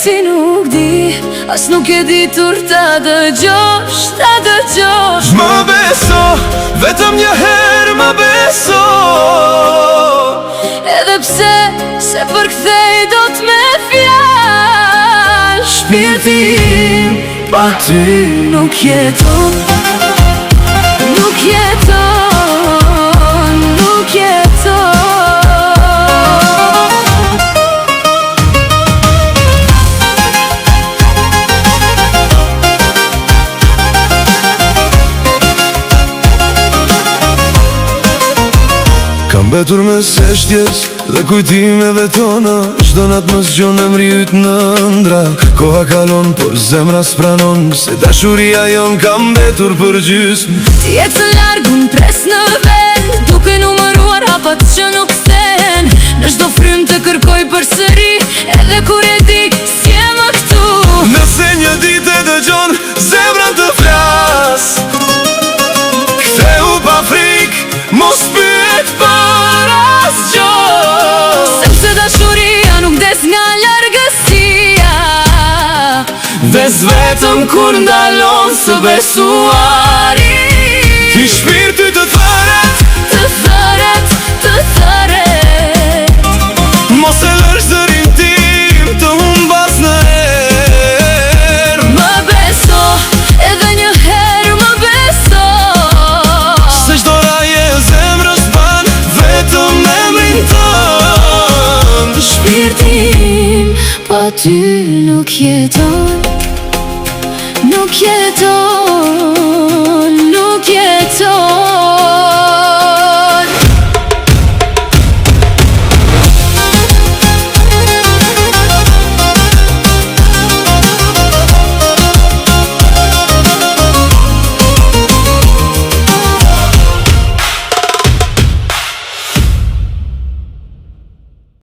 ti nuk di, as nuk e ditur ta dëgjosh, ta dëgjosh. Më beso, vetëm një herë më beso. Edhe pse se përkthej do t'me fjalë, shpirti im pa ty nuk jeton. Nuk jeton, nuk jeton. Kam betur me seshtjes dhe kujtimeve tona, çdo nat më zgjon emri yt në ëndra. Koha kalon, por zemra s'pranon se dashuria jon kam betur për gjysmë. Ti je të larg, unë pres në vend, duke numëruar hapat që nuk kthehen. Në çdo frym të kërkoj përsëri, edhe kur e di s'je më këtu. Nëse një ditë e dëgjon zemrën të flas, ktheu pa frikë, mos pyet për asgjë. Sepse dashuria nuk des nga largësia, Ves vetëm kur ndalon së besuari. Ti shpirti të thëret, të thëret, të thëret. mos e lësh zërin tim të humbas në erë. Më beso, edhe një herë më beso. Se çdo raje e zemrës ban vetëm emrin tënd. Shpirti im pa ty nuk jeton, nuk jeton.